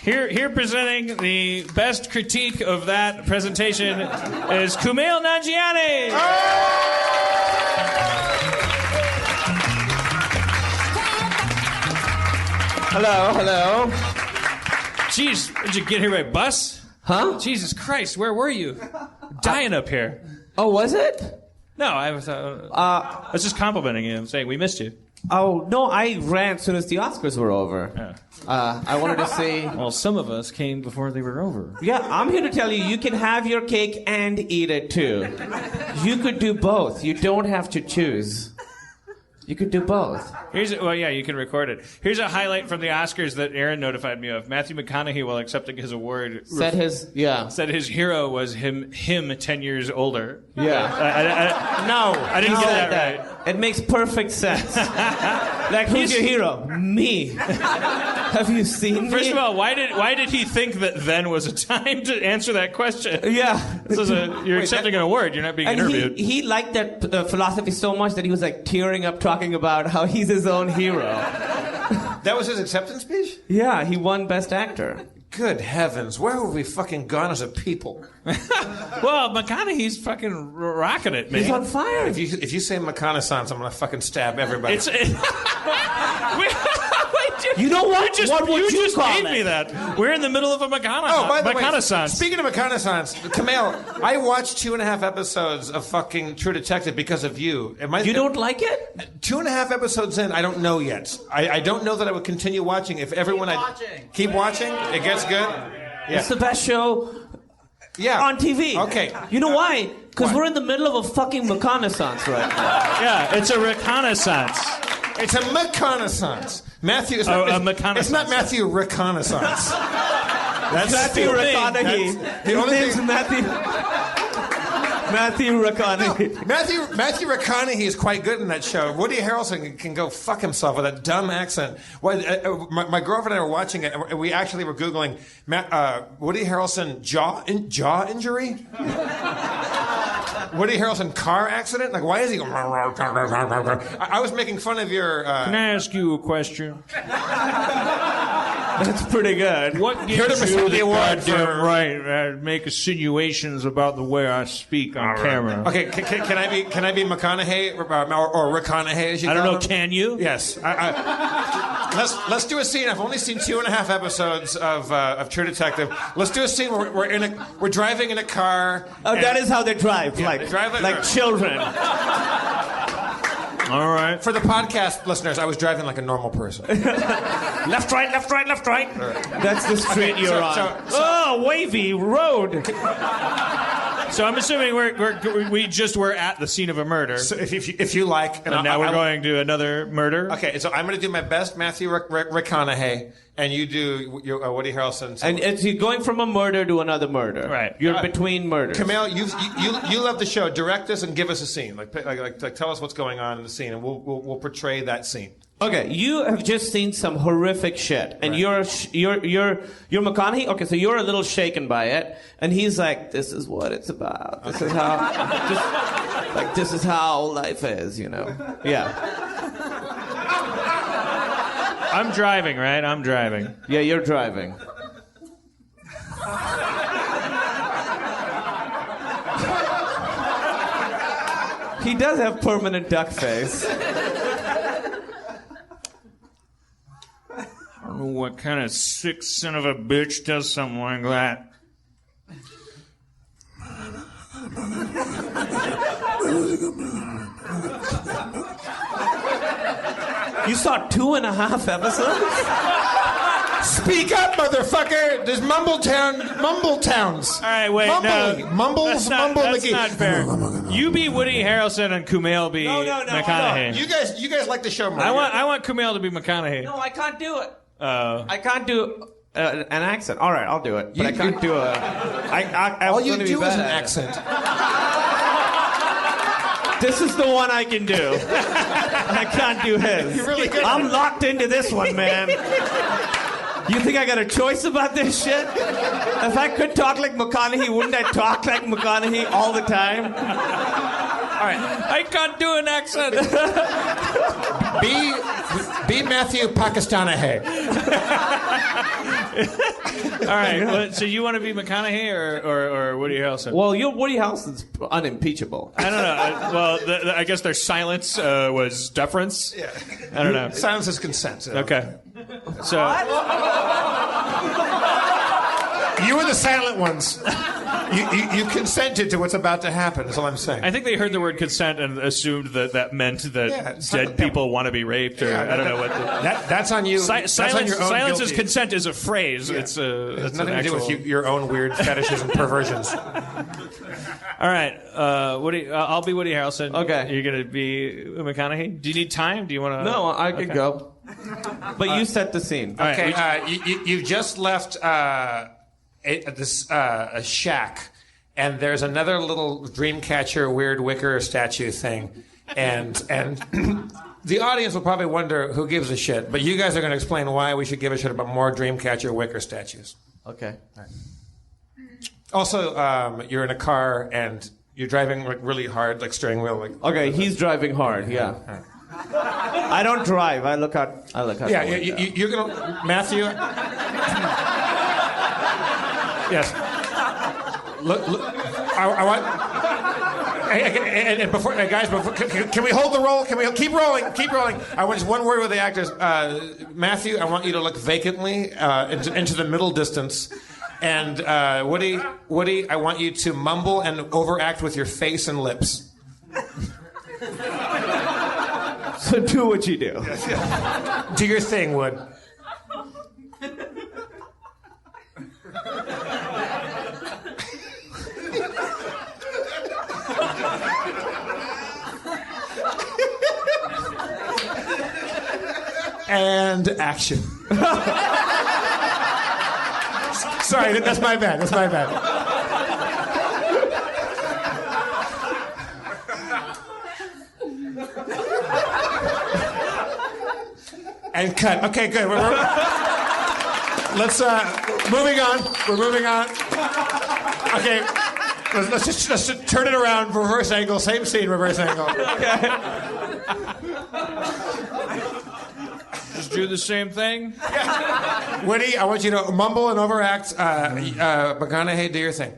Here presenting the best critique of that presentation is Kumail Nanjiani. Hello. Jeez, did you get here by bus? Huh? Jesus Christ, where were you? Dying up here. Oh, was it? No, I was just complimenting you. I'm saying we missed you. Oh, no, I ran as soon as the Oscars were over. Yeah. I wanted to say... Well, some of us came before they were over. Yeah, I'm here to tell you, you can have your cake and eat it, too. You could do both. You don't have to choose. You could do both. You can record it. Here's a highlight from the Oscars that Aaron notified me of. Matthew McConaughey, while accepting his award, said his hero was him 10 years older. Yeah. I didn't get that right. It makes perfect sense. Like, who's your hero? Me. Have you seen me? First of all, why did he think that then was a time to answer that question? Yeah. You're accepting an award. You're not being interviewed. He liked that philosophy so much that he was like tearing up talking about how he's his own hero. That was his acceptance speech? Yeah, he won Best Actor. Good heavens, where have we fucking gone as a people? Well, McConaughey's fucking rocking it, man. He's on fire. If you say McConaissance, I'm gonna fucking stab everybody. You know what? What would you call gave me that. We're in the middle of a McConaissance. Oh, by the way, McConaissance. Speaking of McConaissance, Kumail, I watched 2.5 episodes of fucking True Detective because of you. You don't like it? 2.5 episodes in, I don't know yet. I don't know that I would continue watching if everyone... Keep watching? It gets good? Yeah. It's the best show on TV. Okay. You know why? Because we're in the middle of a fucking McConaissance right now. Yeah, it's a reconnaissance. It's a McConaissance. Matthew, it's not Matthew Reconnaissance. That's Matthew McConaughey. The only name's thing... Matthew McConaughey. Matthew McConaughey is quite good in that show. Woody Harrelson can go fuck himself with that dumb accent. Well, my girlfriend and I were watching it, and we actually were Googling Woody Harrelson jaw injury? Woody Harrelson car accident? Like, why is he... I was making fun of your... Can I ask you a question? That's pretty good. What gives you the goddamn right make insinuations about the way I speak on camera? Okay, can I be McConaughey or McConaughey as you call him? I don't know, can you? Yes. Let's do a scene. I've only seen 2.5 episodes of True Detective. Let's do a scene where we're driving in a car. Oh, that is how they drive. Yeah, they drive like children. All right. For the podcast listeners, I was driving like a normal person. Left, right, left, right, left, right. That's the street you're on. Wavy road. So I'm assuming we just were at the scene of a murder. So if you like, and now we're going to another murder. Okay, so I'm going to do my best Matthew McConaughey, and you do your Woody Harrelson. And it's you going from a murder to another murder. Right. You're between murders. Kumail, you love the show. Direct us and give us a scene. Like tell us what's going on in the scene, and we'll portray that scene. Okay, you have just seen some horrific shit, and you're McConaughey. Okay, so you're a little shaken by it, and he's like, "This is what it's about. This is how, this is how life is, you know." Yeah. I'm driving, right? I'm driving. Yeah, you're driving. He does have permanent duck face. I don't know what kind of sick son of a bitch does something like that. You saw 2.5 episodes? Speak up, motherfucker! There's Mumbletowns. All right, wait, no. Mumbles, that's not fair. You be Woody Harrelson and Kumail be McConaughey. You guys like the show more. I want Kumail to be McConaughey. No, I can't do it. I can't do an accent. All right, I'll do it, but I can't do a. All you do is an accent. This is the one I can do. I can't do his. You're really good. I'm locked into this one, man. You think I got a choice about this shit? If I could talk like McConaughey, wouldn't I talk like McConaughey all the time? All right, I can't do an accent. Be Matthew Pakistanahay. All right. Well, so you want to be McConaughey or Woody Harrelson? Well, Woody Harrelson's unimpeachable. I don't know. Well, I guess their silence was deference. Yeah. I don't know. Silence is consent. So. Okay. So you were the silent ones. You consented to what's about to happen, is all I'm saying. I think they heard the word consent and assumed that meant that dead people want to be raped, or I don't know what. That's on you. Silence, that's on your own silence guilty. is consent is a phrase. Yeah. It's nothing to do with your own weird fetishes and perversions. All right, Woody. I'll be Woody Harrelson. Okay. You're gonna be McConaughey. Do you need time? Do you want to? No, I could go. But you set the scene. Okay, you've just left a shack, and there's another little Dreamcatcher weird wicker statue thing, and the audience will probably wonder who gives a shit, but you guys are going to explain why we should give a shit about more Dreamcatcher wicker statues. Okay. All right. Also, you're in a car and you're driving like really hard, like steering wheel. Like Okay, he's driving hard. Yeah. I don't drive. I look out. Yeah, you're gonna Matthew. Yes. Look. I want. And before, guys, can we hold the roll? Can we keep rolling? Keep rolling. I want just one word with the actors. Matthew, I want you to look vacantly into the middle distance. And Woody, I want you to mumble and overact with your face and lips. So do what you do. Do your thing, Wood. And action. Sorry, that's my bad. That's my bad. And cut. Okay, good. Let's moving on. We're moving on. Okay, let's just turn it around. Reverse angle. Same scene. Reverse angle. Okay. Just do the same thing. Woody, I want you to mumble and overact. McConaughey, do your thing.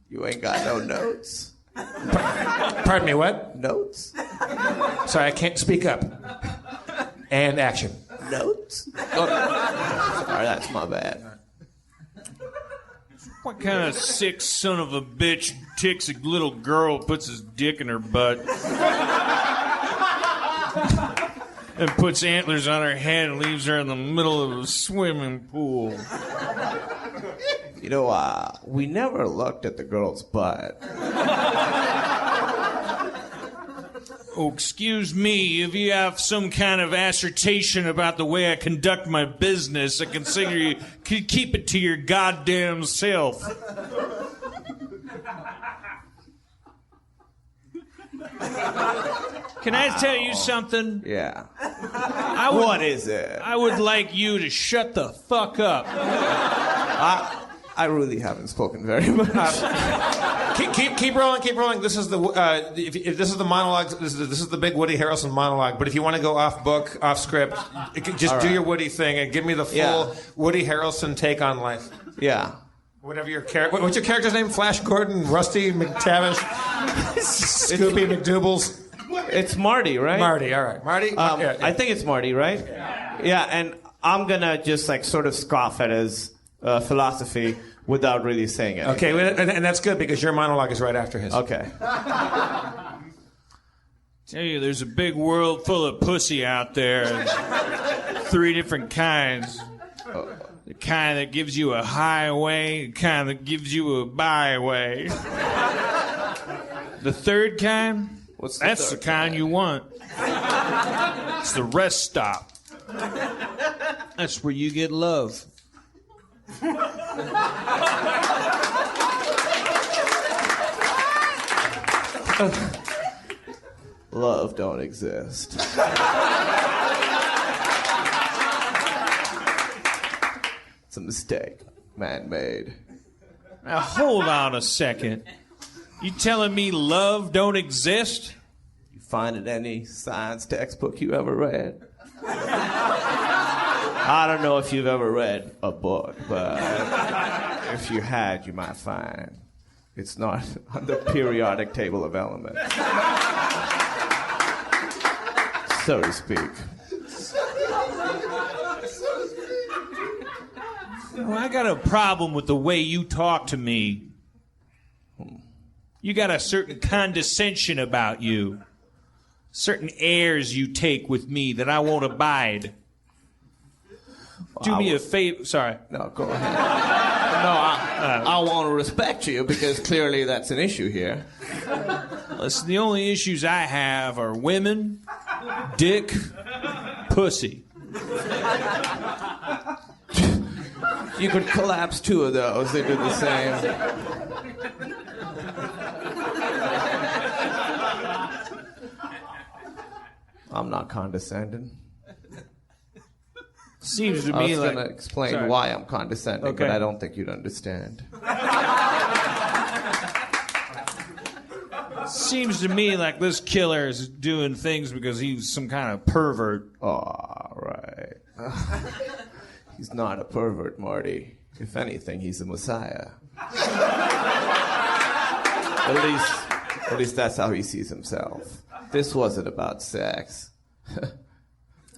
You ain't got no notes. Pardon me, what? Notes? Sorry, I can't speak up. And action. Notes? Oh, sorry, that's my bad. What kind of sick son of a bitch takes a little girl, puts his dick in her butt, and puts antlers on her head and leaves her in the middle of a swimming pool? You know, we never looked at the girl's butt. Oh, excuse me, if you have some kind of assertion about the way I conduct my business, I consider you keep it to your goddamn self. Can I tell you something? Yeah. What is it? I would like you to shut the fuck up. I really haven't spoken very much. Keep rolling, keep rolling. This is the if this is the monologue. This is the big Woody Harrelson monologue. But if you want to go off book, off script, just do your Woody thing and give me the full Woody Harrelson take on life. Yeah. Whatever your character. What's your character's name? Flash Gordon, Rusty McTavish, Scoopy McDoubles. It's Marty, right? Marty. All right, Marty. I think it's Marty, right? Yeah, and I'm gonna just like sort of scoff at his philosophy without really saying it. Okay, and that's good because your monologue is right after his. Okay. Tell you, there's a big world full of pussy out there. And 3 different kinds. The kind that gives you a highway, the kind that gives you a byway. The third kind? That's the kind you want. It's the rest stop. That's where you get love. Love don't exist. It's a mistake. Man-made. Now hold on a second. You telling me love don't exist? You find it in any science textbook you ever read? I don't know if you've ever read a book, but if you had, you might find it's not on the periodic table of elements, so to speak. Well, I got a problem with the way you talk to me. You got a certain condescension about you. Certain airs you take with me that I won't abide. Do me a favor. Sorry. No, go ahead. No, I want to respect you because clearly that's an issue here. Listen, the only issues I have are women, dick, pussy. You could collapse two of those. They do the same. I'm not condescending. Seems to I me was like... going to explain Sorry. why I'm condescending, Okay. but I don't think you'd understand. Seems to me like this killer is doing things because he's some kind of pervert. Oh, right. He's not a pervert, Marty. If anything, he's a messiah. At least that's how he sees himself. This wasn't about sex.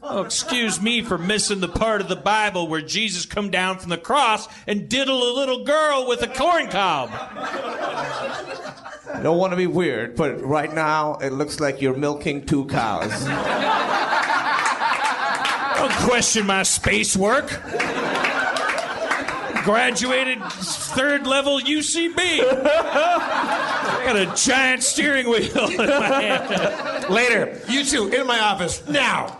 Oh, excuse me for missing the part of the Bible where Jesus come down from the cross and diddle a little girl with a corn cob. I don't want to be weird, but right now it looks like you're milking two cows. Don't question my space work. Graduated third level UCB. I got a giant steering wheel in my hand. Later, you two, in my office, now.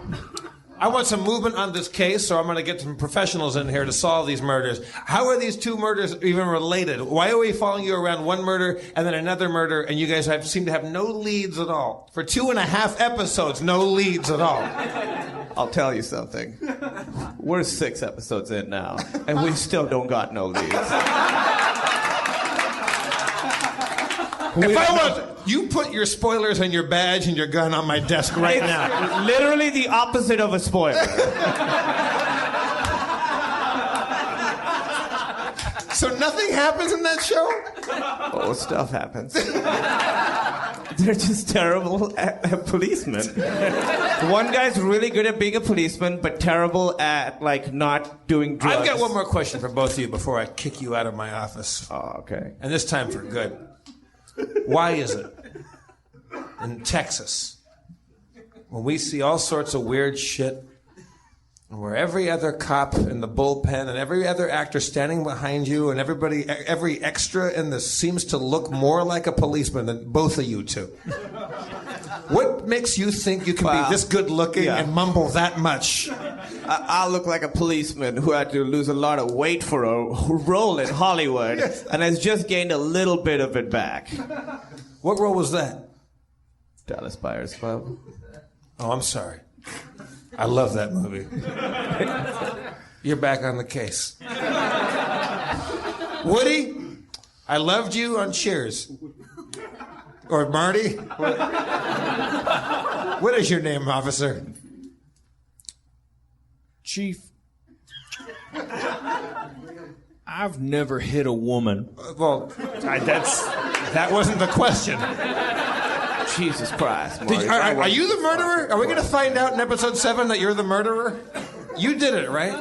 I want some movement on this case, so I'm going to get some professionals in here to solve these murders. How are these two murders even related? Why are we following you around one murder and then another murder, and you guys seem to have no leads at all? For 2.5 episodes, no leads at all. I'll tell you something. We're 6 episodes in now, and we still don't got no leads. If I was, you put your spoilers and your badge and your gun on my desk right now. Literally the opposite of a spoiler. So nothing happens in that show? Oh, stuff happens. They're just terrible at policemen. One guy's really good at being a policeman, but terrible at, like, not doing drugs. I've got one more question for both of you before I kick you out of my office. Oh, okay. And this time for good. Why is it in Texas, when we see all sorts of weird shit, and where every other cop in the bullpen and every other actor standing behind you and every extra in this seems to look more like a policeman than both of you two? What makes you think you can be this good looking and mumble that much? I look like a policeman who had to lose a lot of weight for a role in Hollywood, and has just gained a little bit of it back. What role was that? Dallas Buyers Club. Oh, I'm sorry. I love that movie. You're back on the case. Woody, I loved you on Cheers. Or Marty. What is your name, officer? Chief, I've never hit a woman. Well, that wasn't the question. Jesus Christ, Marty. Are you the murderer? Are we going to find out in episode 7 that you're the murderer? You did it, right?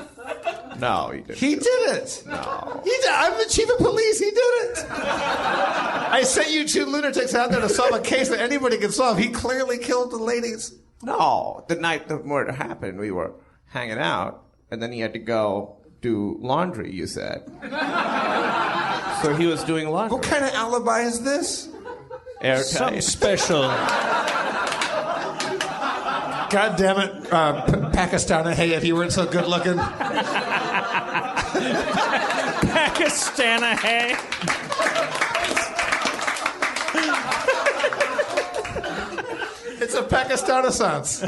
No, he didn't. He did it. No. He did. I'm the chief of police. He did it. I sent you two lunatics out there to solve a case that anybody can solve. He clearly killed the ladies. No, the night the murder happened, we were hanging out, and then he had to go do laundry, you said. So he was doing laundry. What kind of alibi is this? Airtight. Something special. God damn it, Pakistani. Hey, if you weren't so good looking. Pakistani, hey. It's a Pakistanaissance.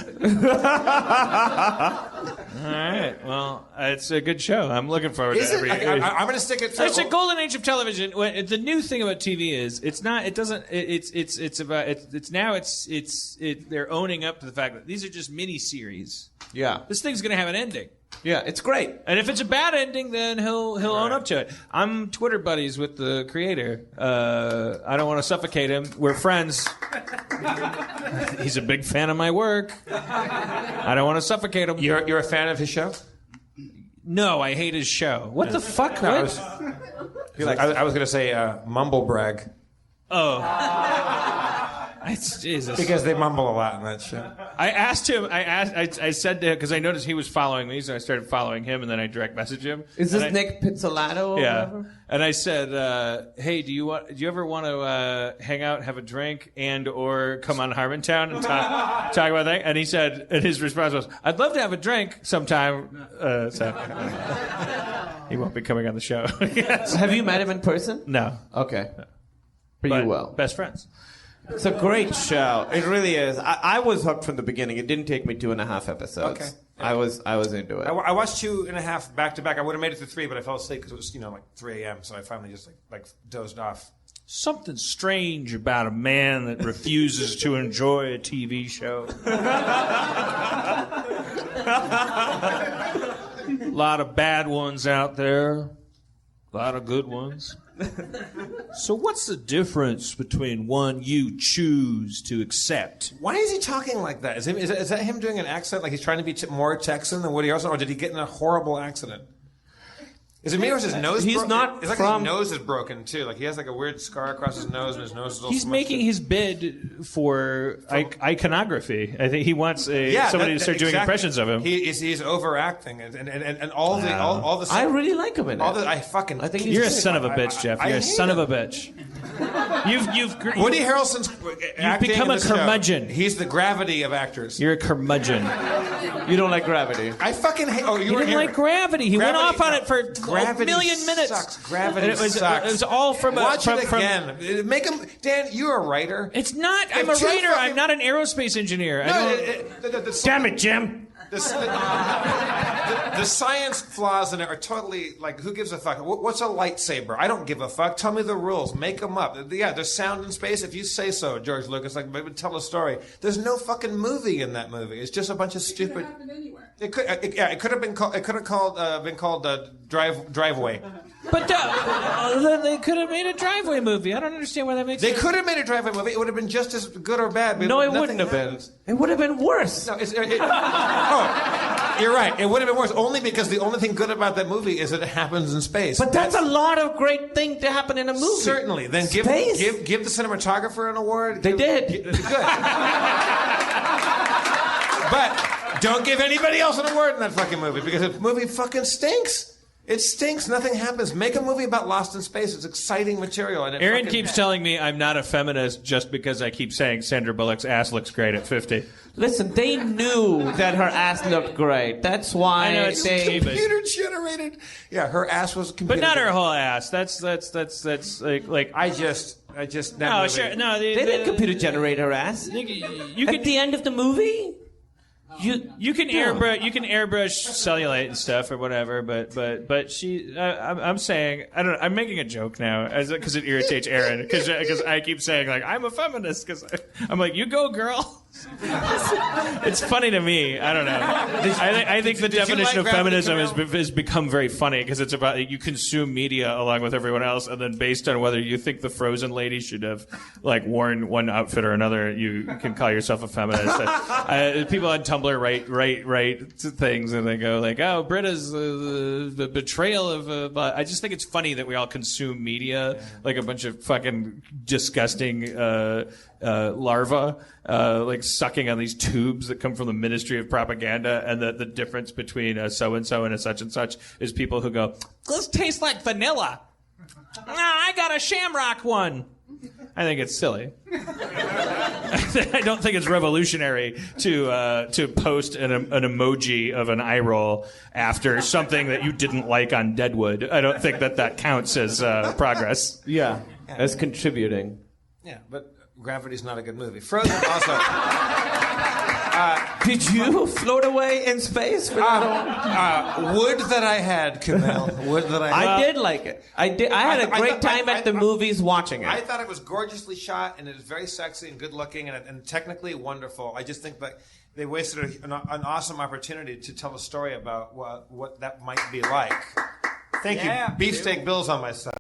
All right. Well, it's a good show. I'm looking forward to every. I'm going to stick it through. It's a golden age of television. The new thing about TV is it's not. It doesn't. They're owning up to the fact that these are just mini series. Yeah. This thing's going to have an ending. Yeah, it's great. And if it's a bad ending, then he'll own up to it. I'm Twitter buddies with the creator. I don't want to suffocate him. We're friends. He's a big fan of my work. I don't want to suffocate him. You're a fan of his show? No, I hate his show. What the fuck? No, I was going to say mumble brag. Oh. Jesus. Because they mumble a lot in that show. I asked him. I said to him because I noticed he was following me, so I started following him, and then I direct messaged him. Is this Nick Pizzolatto? Yeah. Whatever? And I said, "Hey, do you ever want to hang out, have a drink, or come on Harmontown and talk about that?" And he said, and his response was, "I'd love to have a drink sometime." So he won't be coming on the show. Yes. Have you met him in person? No. Okay. But you will. Best friends. It's a great show. It really is. I was hooked from the beginning. It didn't take me 2.5 episodes. Okay. I was into it. I watched 2.5 back to back. I would have made it to 3, but I fell asleep because it was like 3 a.m. So I finally just like dozed off. Something strange about a man that refuses to enjoy a TV show. A lot of bad ones out there. A lot of good ones. So what's the difference between one you choose to accept? Why is he talking like that? Is that him doing an accent like he's trying to be more Texan than Woody Harrelson, or did he get in a horrible accident? Is it me or is his nose He's broken? not It's like from- his nose is broken, too. Like he has like a weird scar across his nose, and his nose is all He's smushed making in. his bid for iconography. I think he wants somebody to start doing impressions of him. He's overacting, and all the I really like him in it. I think You're a son of a bitch, Jeff. You're a son of a bitch. Woody Harrelson's acting become in a this show, curmudgeon. He's the gravity of actors. You're a curmudgeon. You don't like Gravity. I fucking hate. Oh, He didn't like Gravity. He went off on it for Gravity a million minutes. Sucks. Gravity And sucks. It was all from Watch from, it again. Make him. Dan, you're a writer. It's not. I'm a writer. I'm not an aerospace engineer. Damn it, Jim. The science flaws in it are totally like, who gives a fuck? What's a lightsaber? I don't give a fuck. Tell me the rules. Make them up. Yeah, there's sound in space. If you say so, George Lucas, like, maybe tell a story. There's no fucking movie in that movie. It's just a bunch of stupid. It could happen anywhere. It could have been called. It could have been called Driveway. But then they could have made a Driveway movie. I don't understand why that makes They sense. could have made a Driveway movie. It would have been just as good or bad. No, it wouldn't have been. It would have been worse. No, you're right. It would have been worse only because the only thing good about that movie is that it happens in space. But that's a lot of great things to happen in a movie. Certainly. Then give the cinematographer an award. They did. Good. But don't give anybody else an award in that fucking movie because the movie fucking stinks. It stinks. Nothing happens. Make a movie about Lost in Space. It's exciting material. And Aaron keeps telling me I'm not a feminist just because I keep saying Sandra Bullock's ass looks great at 50. Listen, they knew that her ass looked great. That's why I know, it's they... computer generated. Yeah, her ass was computer. But not her whole ass. That's like I just that no, movie. sure, no. They didn't computer generate her ass. You At can the end of the movie? you can airbrush cellulite and stuff or whatever, but she. I'm saying I'm making a joke now because it irritates Aaron because I keep saying like I'm a feminist because I'm like you go girl. It's funny to me. I don't know. I think the definition of feminism has become very funny because it's about you consume media along with everyone else, and then based on whether you think the Frozen lady should have like worn one outfit or another, you can call yourself a feminist. People on Tumblr write things and they go like, "Oh, Britta's the betrayal of." I just think it's funny that we all consume media like a bunch of fucking disgusting larvae. Like sucking on these tubes that come from the Ministry of Propaganda, and the difference between so-and-so and a such and such is people who go, this tastes like vanilla. I got a shamrock one. I think it's silly. I don't think it's revolutionary to post an emoji of an eye roll after something that you didn't like on Deadwood. I don't think that counts as progress. Yeah, as contributing. Yeah, but Gravity's not a good movie. Frozen also. Did you float away in space? Would that I had, Kumail. Would that I had. I did like it. I did. I had a great time at the movies watching it. I thought it was gorgeously shot, and it was very sexy and good looking, and technically wonderful. I just think that they wasted an awesome opportunity to tell a story about what that might be like. Thank you. Beefsteak Bill's on my side.